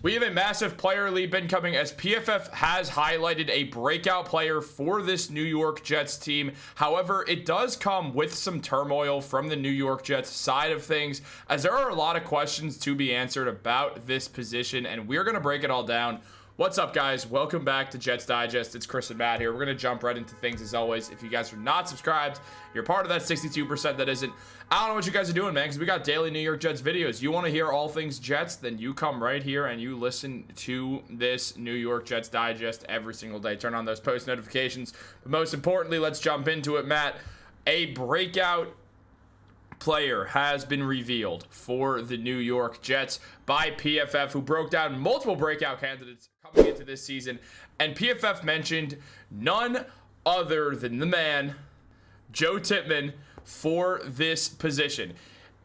We have a massive player leap incoming as PFF has highlighted a breakout player for this New York Jets team. However, it does come with some turmoil from the New York Jets side of things, as there are a lot of questions to be answered about this position, and we're going to break it all down. What's up, guys? Welcome back to Jets Digest. It's Chris and Matt here. We're going to jump right into things as always. If you guys are not subscribed, you're part of that 62% that isn't. I don't know what you guys are doing, man, because we got daily New York Jets videos. You want to hear all things Jets, then you come right here and you listen to this New York Jets Digest every single day. Turn on those post notifications. But most importantly, let's jump into it, Matt. A breakout player has been revealed for the New York Jets by PFF, who broke down multiple breakout candidates coming into this season, and PFF mentioned none other than the man Joe Tippmann for this position.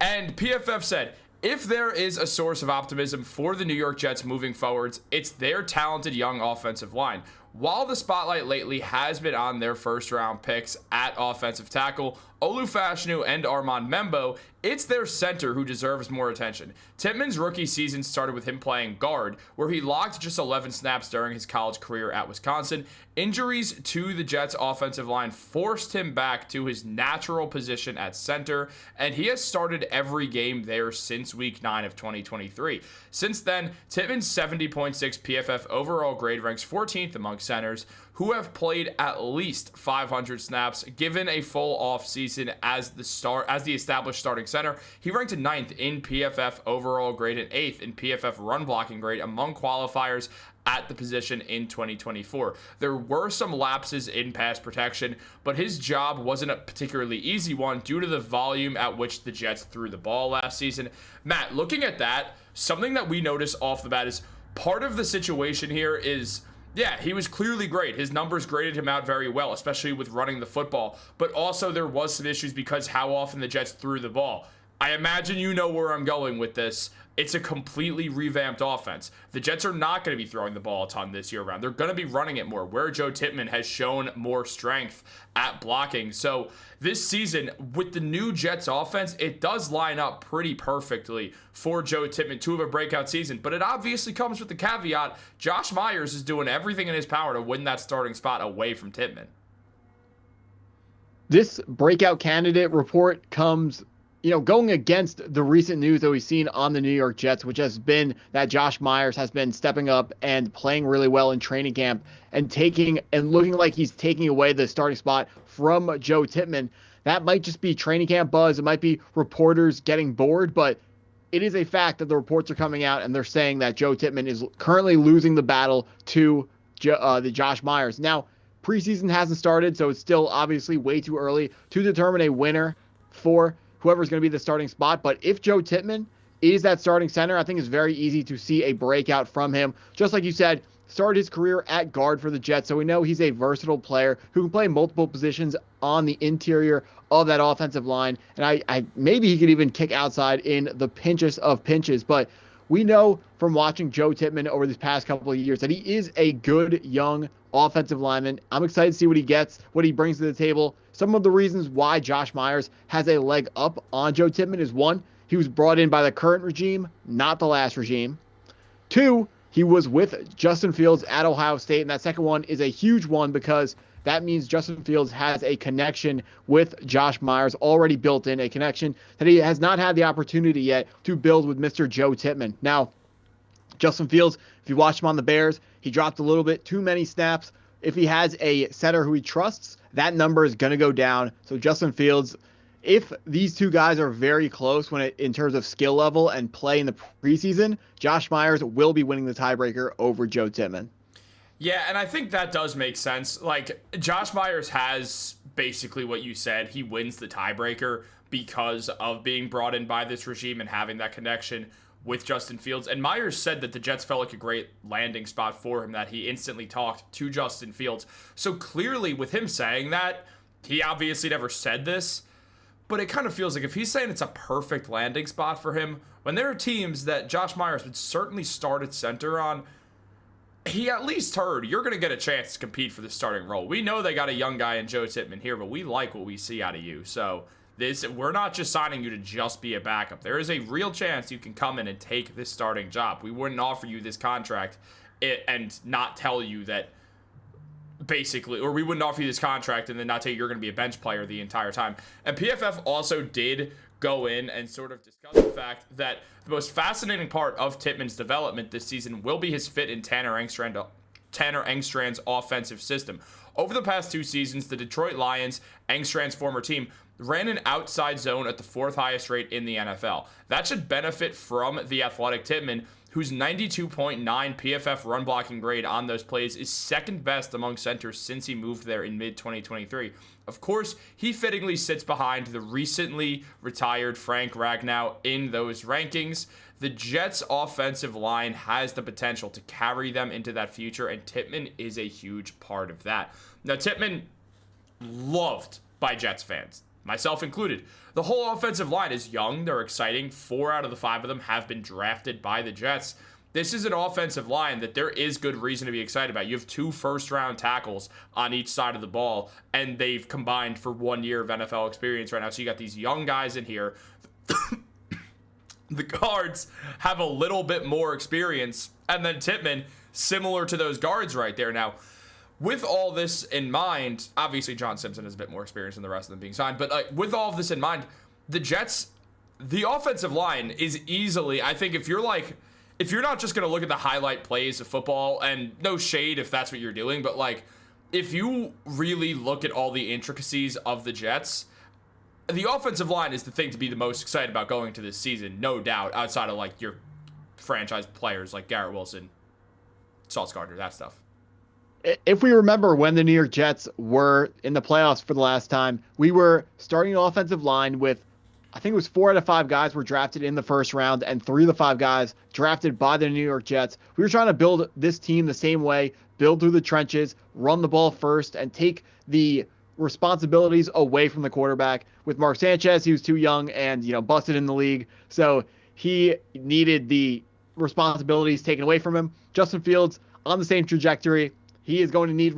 And PFF said, if there is a source of optimism for the New York Jets moving forwards, it's their talented young offensive line. While the spotlight lately has been on their first round picks at offensive tackle, Olufashinu and Armand Membo, it's their center who deserves more attention. Tippmann's rookie season started with him playing guard, where he logged just 11 snaps during his college career at Wisconsin. Injuries to the Jets offensive line forced him back to his natural position at center, and he has started every game there since week 9 of 2023. Since then, Tippmann's 70.6 PFF overall grade ranks 14th among centers who have played at least 500 snaps given a full offseason as the established starting center. He ranked 9th in PFF overall grade and 8th in PFF run blocking grade among qualifiers at the position in 2024. There were some lapses in pass protection, but his job wasn't a particularly easy one due to the volume at which the Jets threw the ball last season. Matt, looking at that, something that we notice off the bat is part of the situation here is, yeah, he was clearly great. His numbers graded him out very well, especially with running the football. But also there was some issues because how often the Jets threw the ball. I imagine you know where I'm going with this. It's a completely revamped offense. The Jets are not going to be throwing the ball a ton this year around. They're going to be running it more, where Joe Tippmann has shown more strength at blocking. So this season, with the new Jets offense, it does line up pretty perfectly for Joe Tippmann to have a breakout season. But it obviously comes with the caveat, Josh Myers is doing everything in his power to win that starting spot away from Tippmann. This breakout candidate report comes going against the recent news that we've seen on the New York Jets, which has been that Josh Myers has been stepping up and playing really well in training camp and looking like he's taking away the starting spot from Joe Tippmann. That might just be training camp buzz. It might be reporters getting bored, but it is a fact that the reports are coming out and they're saying that Joe Tippmann is currently losing the battle to the Josh Myers. Now, preseason hasn't started, so it's still obviously way too early to determine a winner for whoever's going to be the starting spot. But if Joe Tippmann is that starting center, I think it's very easy to see a breakout from him. Just like you said, started his career at guard for the Jets, so we know he's a versatile player who can play multiple positions on the interior of that offensive line. And I maybe he could even kick outside in the pinches of pinches. But we know from watching Joe Tippmann over these past couple of years that he is a good young offensive lineman. I'm excited to see what he gets, what he brings to the table. Some of the reasons why Josh Myers has a leg up on Joe Tippmann is, one, he was brought in by the current regime, not the last regime. Two, he was with Justin Fields at Ohio State, and that second one is a huge one because that means Justin Fields has a connection with Josh Myers already built in, a connection that he has not had the opportunity yet to build with Mr. Joe Tippmann. Now, Justin Fields, if you watch him on the Bears, he dropped a little bit too many snaps. If he has a center who he trusts, that number is going to go down. So Justin Fields, if these two guys are very close in terms of skill level and play in the preseason, Josh Myers will be winning the tiebreaker over Joe Tippmann. Yeah, and I think that does make sense. Like, Josh Myers has basically what you said. He wins the tiebreaker because of being brought in by this regime and having that connection with Justin Fields. And Myers said that the Jets felt like a great landing spot for him, that he instantly talked to Justin Fields. So clearly with him saying that, he obviously never said this, but it kind of feels like if he's saying it's a perfect landing spot for him, when there are teams that Josh Myers would certainly start at center on, he at least heard, you're going to get a chance to compete for the starting role. We know they got a young guy in Joe Tippmann here, but we like what we see out of you. So We're not just signing you to just be a backup. There is a real chance you can come in and take this starting job. We wouldn't offer you this contract and not tell you that basically, or we wouldn't offer you this contract and then not tell you you're going to be a bench player the entire time. And PFF also did go in and sort of discuss the fact that the most fascinating part of Tippmann's development this season will be his fit in Tanner Engstrand's offensive system. Over the past 2 seasons, the Detroit Lions, Engstrand's former team, ran an outside zone at the 4th highest rate in the NFL. That should benefit from the athletic Tippmann, whose 92.9 PFF run blocking grade on those plays is second best among centers since he moved there in mid-2023. Of course, he fittingly sits behind the recently retired Frank Ragnow in those rankings. The Jets' offensive line has the potential to carry them into that future, and Tippmann is a huge part of that. Now, Tippmann, loved by Jets fans, myself included. The whole offensive line is young. They're exciting. 4 out of the 5 of them have been drafted by the Jets. This is an offensive line that there is good reason to be excited about. You have 2 first-round tackles on each side of the ball, and they've combined for 1 year of NFL experience right now. So you got these young guys in here. The guards have a little bit more experience, and then Tippmann, similar to those guards right there. Now, with all this in mind, obviously John Simpson has a bit more experience than the rest of them being signed, but with all of this in mind, the Jets, the offensive line is easily, I think if you're not just going to look at the highlight plays of football, and no shade if that's what you're doing, but if you really look at all the intricacies of the Jets, the offensive line is the thing to be the most excited about going to this season, no doubt, outside of your franchise players like Garrett Wilson, Sauce Gardner, that stuff. If we remember when the New York Jets were in the playoffs for the last time, we were starting an offensive line with, I think it was 4 out of 5 guys were drafted in the first round and 3 of the 5 guys drafted by the New York Jets. We were trying to build this team the same way, build through the trenches, run the ball first, and take the responsibilities away from the quarterback. With Mark Sanchez, he was too young and, busted in the league. So he needed the responsibilities taken away from him. Justin Fields on the same trajectory. He is going to need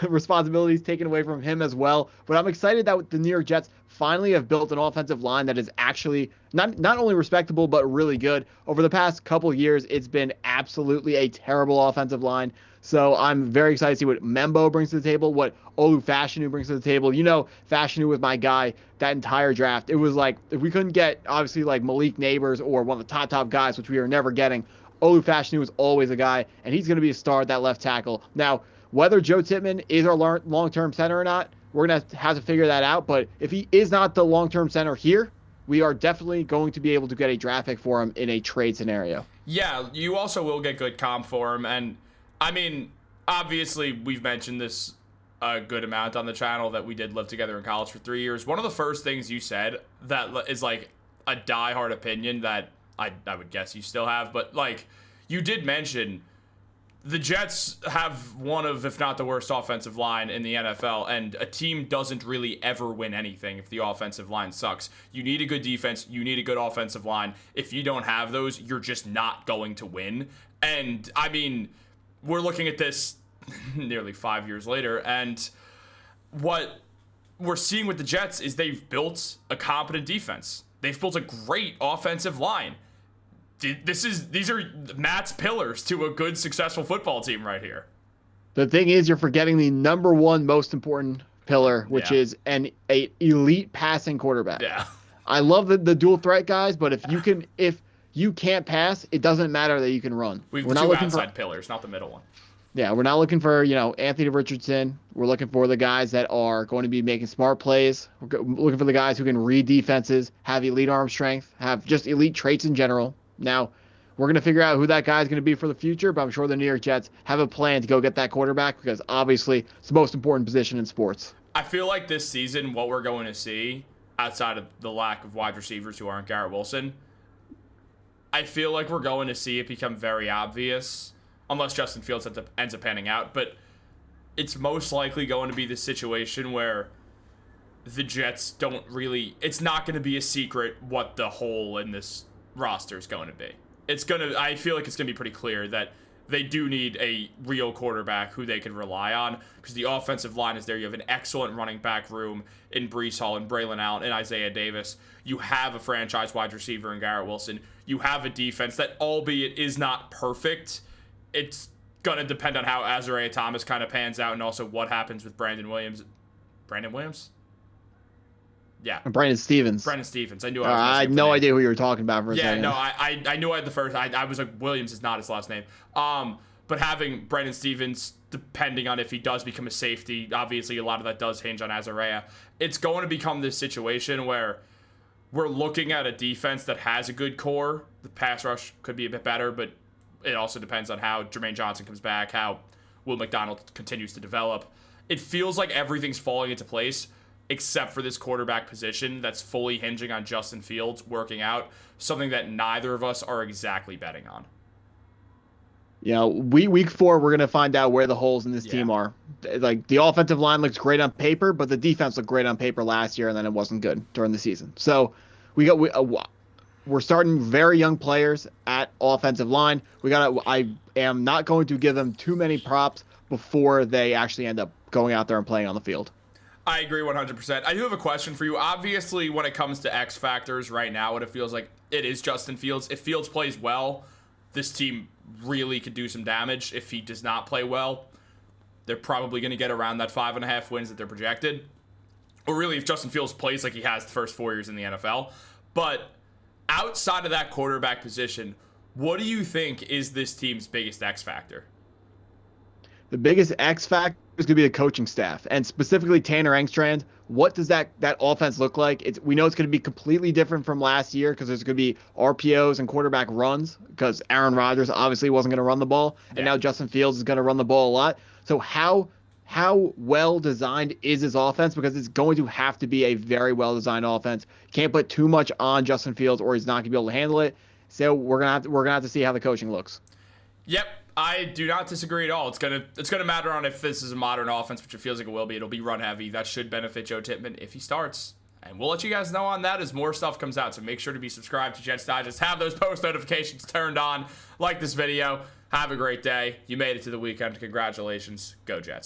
responsibilities taken away from him as well. But I'm excited that the New York Jets finally have built an offensive line that is actually not only respectable, but really good. Over the past couple years, it's been absolutely a terrible offensive line. So I'm very excited to see what Membo brings to the table, what Olu Fashanu brings to the table. Fashanu was my guy that entire draft. It was if we couldn't get, obviously, Malik Neighbors or one of the top guys, which we are never getting, Olu Fashanu was always a guy, and he's going to be a star at that left tackle. Now, whether Joe Tippmann is our long-term center or not, we're going to have to figure that out. But if he is not the long-term center here, we are definitely going to be able to get a draft pick for him in a trade scenario. Yeah, you also will get good comp for him. And, obviously, we've mentioned this a good amount on the channel that we did live together in college for 3 years. One of the first things you said that is a diehard opinion that I would guess you still have, but you did mention the Jets have one of, if not the worst offensive line in the NFL, and a team doesn't really ever win anything if the offensive line sucks. You need a good defense. You need a good offensive line. If you don't have those, you're just not going to win. And, we're looking at this nearly 5 years later, and what we're seeing with the Jets is they've built a competent defense. They've built a great offensive line. These are Matt's pillars to a good, successful football team right here. The thing is, you're forgetting the number one most important pillar, which is an elite passing quarterback. Yeah. I love the dual threat guys, but if you can't pass, it doesn't matter that you can run. We're not looking outside pillars, not the middle one. Yeah, we're not looking for, Anthony Richardson. We're looking for the guys that are going to be making smart plays. We're looking for the guys who can read defenses, have elite arm strength, have just elite traits in general. Now, we're going to figure out who that guy is going to be for the future, but I'm sure the New York Jets have a plan to go get that quarterback because obviously it's the most important position in sports. I feel like this season, what we're going to see, outside of the lack of wide receivers who aren't Garrett Wilson, I feel like we're going to see it become very obvious, unless Justin Fields ends up panning out, but it's most likely going to be the situation where the Jets don't really, it's not going to be a secret what the hole in this roster is going to be. I feel like it's going to be pretty clear that they do need a real quarterback who they can rely on, because the offensive line is there. You have an excellent running back room in Breece Hall and Braylon Allen and Isaiah Davis. You have a franchise wide receiver in Garrett Wilson. You have a defense that, albeit is not perfect, it's going to depend on how Azariah Thomas kind of pans out, and also what happens with Brandon Williams. Brandon Williams? Yeah. Brandon Stevens. I knew I had no idea who you were talking about for a second. Yeah, no, I knew I had the first. I was like, Williams is not his last name. But having Brandon Stevens, depending on if he does become a safety, obviously a lot of that does hinge on Azariah. It's going to become this situation where we're looking at a defense that has a good core. The pass rush could be a bit better, but it also depends on how Jermaine Johnson comes back, how Will McDonald continues to develop. It feels like everything's falling into place, except for this quarterback position that's fully hinging on Justin Fields working out, something that neither of us are exactly betting on. Week 4, we're going to find out where the holes in this team are. Like, the offensive line looks great on paper, but the defense looked great on paper last year, and then it wasn't good during the season. So we're starting very young players at offensive line. I am not going to give them too many props before they actually end up going out there and playing on the field. I agree 100%. I do have a question for you. Obviously, when it comes to X factors right now, what it feels like, it is Justin Fields. If Fields plays well, this team really could do some damage. If he does not play well, they're probably going to get around that 5.5 wins that they're projected. Or really, if Justin Fields plays like he has the first 4 years in the NFL. But outside of that quarterback position, what do you think is this team's biggest X factor? The biggest X factor is going to be the coaching staff, and specifically Tanner Engstrand. What does that offense look like? We know it's going to be completely different from last year, because there's going to be RPOs and quarterback runs, because Aaron Rodgers obviously wasn't going to run the ball, and now Justin Fields is going to run the ball a lot. So how well designed is this offense? Because it's going to have to be a very well designed offense. Can't put too much on Justin Fields, or he's not going to be able to handle it. So we're gonna have to see how the coaching looks. Yep. I do not disagree at all. It's gonna matter on if this is a modern offense, which it feels like it will be. It'll be run heavy. That should benefit Joe Tippmann if he starts. And we'll let you guys know on that as more stuff comes out. So make sure to be subscribed to Jets Digest. Have those post notifications turned on. Like this video. Have a great day. You made it to the weekend. Congratulations. Go Jets.